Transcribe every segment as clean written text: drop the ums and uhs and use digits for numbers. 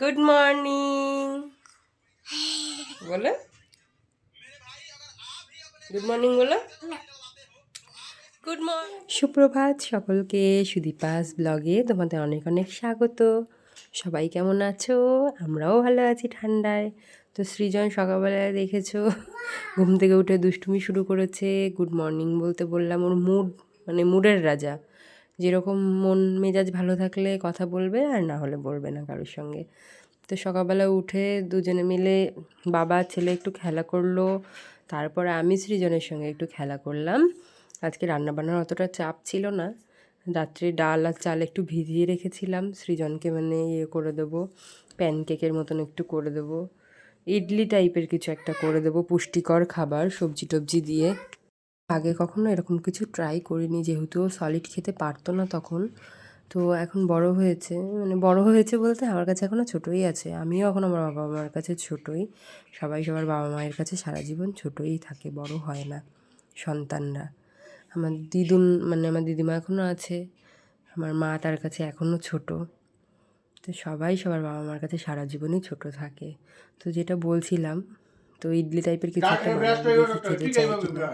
Good morning বলো, good morning বলো। Good morning, সুপ্রভাত সকলকে। সুদীপাস ব্লগে তোমাদের অনেক অনেক স্বাগত। সবাই কেমন আছো? আমরাও ভালো আছি ঠান্ডায়। তো সৃজন সকালবেলায় দেখেছো ঘুম থেকে উঠে দুষ্টুমি শুরু করেছে। গুড মর্নিং বলতে বললাম, ওর মুডের রাজা। যেরকম মন মেজাজ ভালো থাকলে কথা বলবে, আর না হলে বলবে না কারোর সঙ্গে। তো সকালবেলা উঠে দুজনে মিলে বাবা ছেলে একটু খেলা করলো, তারপরে আমি সৃজনের সঙ্গে একটু খেলা করলাম। আজকে রান্নাবান্নার অতটা চাপ ছিল না। রাত্রে ডাল আর চাল একটু ভিজিয়ে রেখেছিলাম, সৃজনকে করে দেবো, প্যানকেকের মতন একটু করে দেবো, ইডলি টাইপের কিছু একটা করে দেবো, পুষ্টিকর খাবার সবজি টবজি দিয়ে। আগে কখনো এরকম কিছু ট্রাই করিনি, যেহেতু ও সলিড খেতে পারতো না তখন। তো এখন বড় হয়েছে, বড় হয়েছে বলতে আমার কাছে এখনও ছোটোই আছে। আমিও এখন আমার বাবা মার কাছে ছোটোই। সবাই সবার বাবা মায়ের কাছে সারা জীবন ছোটোই থাকে, বড় হয় না সন্তানরা। আমার আমার দিদিমা এখনও আছে, আমার মা তার কাছে এখনও ছোট। তো সবাই সবার বাবা মার কাছে সারা জীবনই ছোট থাকে। তো যেটা বলছিলাম, তো ইডলি টাইপের কিছু একটা বানাবো, দেখি খেতে চাই কিনা।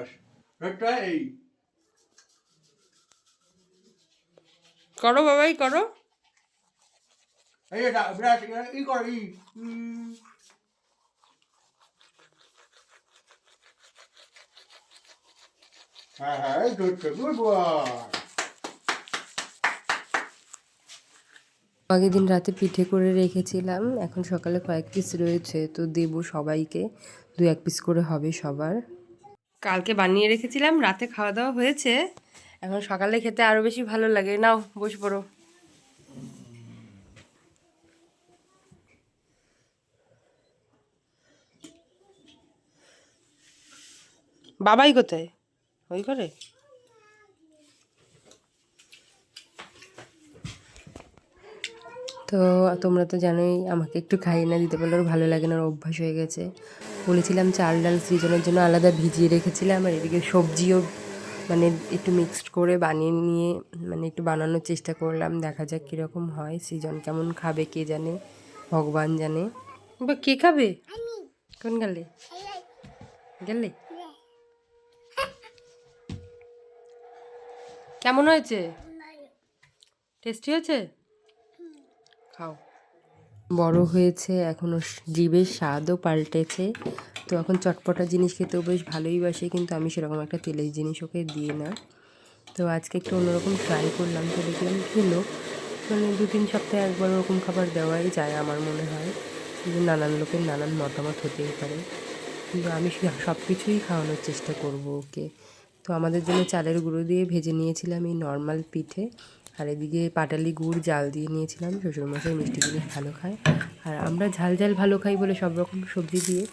করো বাবাই করো। আগের দিন রাতে পিঠে করে রেখেছিলাম, এখন সকালে কয়েক পিস রয়েছে, তো দেবো সবাইকে। 2-1 পিস করে হবে সবার। কালকে বানিয়ে রেখেছিলাম, রাতে খাওয়া দাওয়া হয়েছে, এখন সকালে খেতে আরও বেশি ভালো লাগে। নাও বসে পড়ো। বাবাই কোথায়? ওই করে। তো তোমরা তো জানোই, আমাকে একটু খাইয়ে না দিতে পারলে ওর ভালো লাগে না, ওর অভ্যাস হয়ে গেছে। বলেছিলাম চাল ডাল সৃজনের জন্য আলাদা ভিজিয়ে রেখেছিলাম, আর এদিকে সবজিও একটু মিক্সড করে বানিয়ে নিয়ে একটু বানানোর চেষ্টা করলাম। দেখা যাক কীরকম হয়, সৃজন কেমন খাবে কে জানে, ভগবান জানে। বা কে খাবে? কোন গেলে গেলে কেমন হয়েছে? টেস্টি হয়েছে? খাও। বড় হয়েছে, এখনও জিভের স্বাদও পাল্টেছে। তো এখন চটপটা জিনিস খেতেও বেশ ভালোই বাসে, কিন্তু আমি সেরকম একটা তেলের জিনিস ওকে দিই না। তো আজকে একটু অন্যরকম ট্রাই করলাম, তো দেখলাম খেলো। 2-3 সপ্তাহে একবার ওরকম খাবার দেওয়াই যায় আমার মনে হয়। কিন্তু নানান লোকের নানান মতামত হতেই পারে, কিন্তু আমি সব কিছুই খাওয়ানোর চেষ্টা করব ওকে। তো আমাদের জন্য চালের গুঁড়ো দিয়ে ভেজে নিয়েছিলাম এই নর্মাল পিঠে, আর এদিকে পাটালি গুড় জাল দিয়ে নিয়েছিলাম। শ্বশুরমশাই মিষ্টি জিনিস ভালো খায়, আর আমরা ঝাল ঝাল ভালো খাই বলে সব রকম সবজি দিয়ে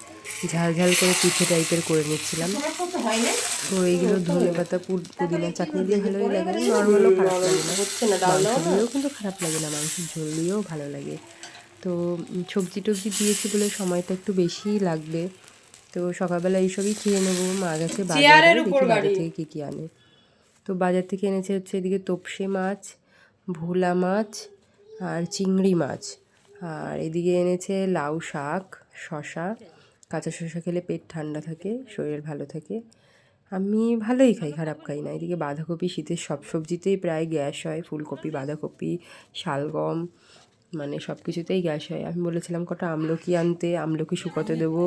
ঝাল ঝাল করে পিঠে টাইপের করে নিচ্ছিলাম। তো এইগুলো ধনেপাতা পুদিনা চাটনি দিয়ে ভালোই লাগে, নর্মালও খারাপ লাগে না, মাংস দিয়েও কিন্তু খারাপ লাগে না, মাংসের ঝোল দিয়েও ভালো লাগে। তো সবজি টবজি দিয়েছি বলে সময়টা একটু বেশিই লাগবে। তো সকালবেলা এইসবই খেয়ে নেবো। মা গেছে বাজারে, দেখি বাজার থেকে কী কী আনে। তো বাজার থেকে এনেছে হচ্ছে এদিকে তোপসে মাছ, ভোলা মাছ আর চিংড়ি মাছ, আর এদিকে এনেছে লাউ শাক, শশা। কাঁচা শশা খেলে পেট ঠান্ডা থাকে, শরীর ভালো থাকে। আমি ভালোই খাই, খারাপ খাই না। এদিকে বাঁধাকপি, শীতের সব সবজিতেই প্রায় গ্যাস হয়, ফুলকপি, বাঁধাকপি, শালগম, সব কিছুতেই গ্যাস হয়। আমি বলেছিলাম কটা আমলকি আনতে, আমলকি শুকোতে দেবো,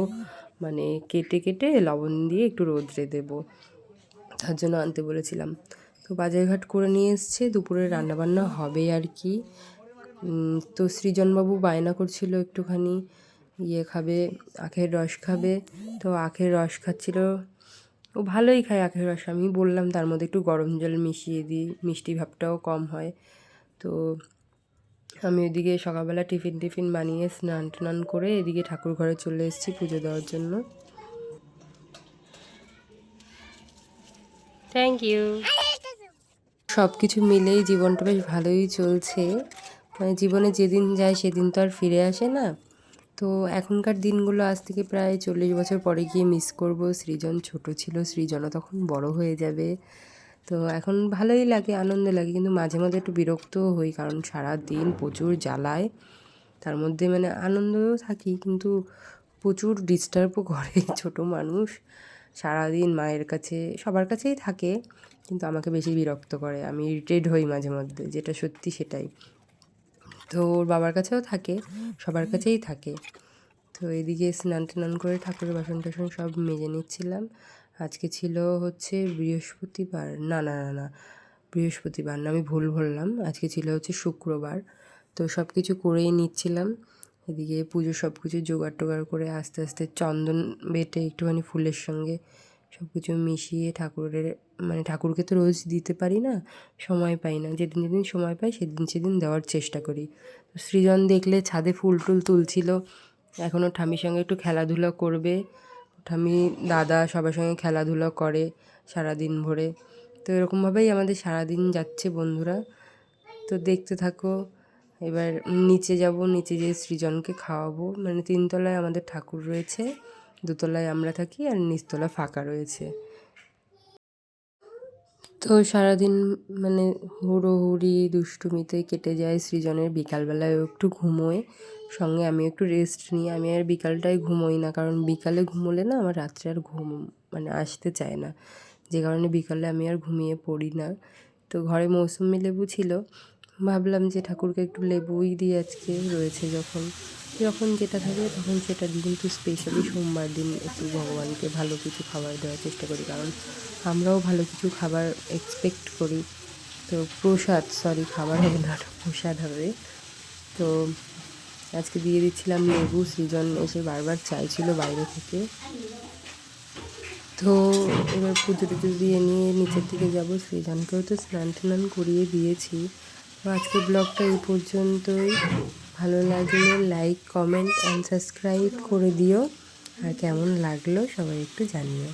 কেটে কেটে লবণ দিয়ে একটু রোদ্রে দেবো, তার জন্য আনতে বলেছিলাম। তো বাজারঘাট করে নিয়ে এসছে, দুপুরে রান্নাবান্না হবে আর কি। তো সৃজনবাবু বায়না করছিল একটুখানি খাবে, আখের রস খাবে। তো আখের রস খাচ্ছিল, ও ভালোই খায় আখের রস। আমি বললাম তার মধ্যে একটু গরম জল মিশিয়ে দিই, মিষ্টি ভাবটাও কম হয়। তো আমি ওইদিকে সকালবেলা টিফিন বানিয়ে স্নান টান করে এদিকে ঠাকুর ঘরে চলে এসেছি পুজো দেওয়ার জন্য। Thank you. সব কিছু মিলেই জীবনটা বেশ ভালোই চলছে। জীবনে যেদিন যায় সেদিন তো আর ফিরে আসে না। তো এখনকার দিনগুলো আজ থেকে প্রায় 40 বছর পরে গিয়ে মিস করব। সৃজন ছোট ছিল, সৃজনও তখন বড় হয়ে যাবে। তো এখন ভালোই লাগে, আনন্দ লাগে, কিন্তু মাঝে মাঝে একটু বিরক্তও হই, কারণ সারা দিন প্রচুর জ্বালায়। তার মধ্যে মানে আনন্দেও থাকি, কিন্তু প্রচুর ডিস্টার্বও করে। ছোটো মানুষ সারাদিন মায়ের কাছে সবার কাছেই থাকে, কিন্তু আমাকে বেশি বিরক্ত করে, আমি ইরিটেট হই মাঝে মধ্যে, যেটা সত্যি সেটাই। তো ওর বাবার কাছেও থাকে, সবার কাছেই থাকে। তো এদিকে স্নান টান করে ঠাকুরের বাসন টাসন সব মেজে নিচ্ছিলাম। আজকে ছিল হচ্ছে বৃহস্পতিবার, না না না না বৃহস্পতিবার না, আমি ভুল বললাম, আজকে ছিল হচ্ছে শুক্রবার। তো সব কিছু করেই নিচ্ছিলাম। এদিকে পুজো সব কিছু জোগাড় টোগাড় করে আস্তে আস্তে চন্দন বেটে একটুখানি ফুলের সঙ্গে সব কিছু মিশিয়ে ঠাকুরের মানে ঠাকুরকে তো রোজ দিতে পারি না, সময় পাই না, যেদিন যেদিন সময় পাই সেদিন সেদিন দেওয়ার চেষ্টা করি। তো সৃজন দেখলে ছাদে ফুল টুল তুলছিল, এখনও ঠামির সঙ্গে একটু খেলাধুলা করবে। ঠামি দাদা সবার সঙ্গে খেলাধুলা করে সারাদিন ভরে। তো এরকমভাবেই আমাদের সারাদিন যাচ্ছে বন্ধুরা। তো দেখতে থাকো। এবার নিচে যাব, নিচে যেয়ে সৃজনকে খাওয়াবো। মানে 3 তলায় আমাদের ঠাকুর রয়েছে, 2 তলায় আমরা থাকি, আর নিচতলা ফাঁকা রয়েছে। তো সারাদিন মানে হুড়োহুড়ি দুষ্টুমিতে কেটে যায় সৃজনের। বিকালবেলায় একটু ঘুমোয়, সঙ্গে আমি একটু রেস্ট নিই। আমি আর বিকালটায় ঘুমোই না, কারণ বিকালে ঘুমোলে না আমার রাত্রে আর ঘুম মানে আসতে চায় না, যে কারণে বিকালে আমি আর ঘুমিয়ে পড়ি না। তো ঘরে মৌসুমি লেবু ছিল, ভাবলাম যে ঠাকুরকে একটু লেবুই দিই আজকে, রয়েছে যখন যখন যেটা থাকে তখন সেটা দিই। কিন্তু স্পেশালি সোমবার দিন একটু ভগবানকে ভালো কিছু খাবার দেওয়ার চেষ্টা করি, কারণ আমরাও ভালো কিছু খাবার এক্সপেক্ট করি। তো খাবার হবে না, প্রসাদ হবে। তো আজকে দিয়ে দিচ্ছিলাম লেবু। সৃজন এসে বারবার চাইছিল বাইরে থেকে। তো এবার পুজো টুজো দিয়ে নিয়ে নিচের দিকে যাবো। সৃজনকেও তো স্নান টান করিয়ে দিয়েছি। তো আজকের ব্লগটা এই পর্যন্তই। ভালো লাগলে লাইক, কমেন্ট অ্যান্ড সাবস্ক্রাইব করে দিও, আর কেমন লাগলো সবাই একটু জানিও।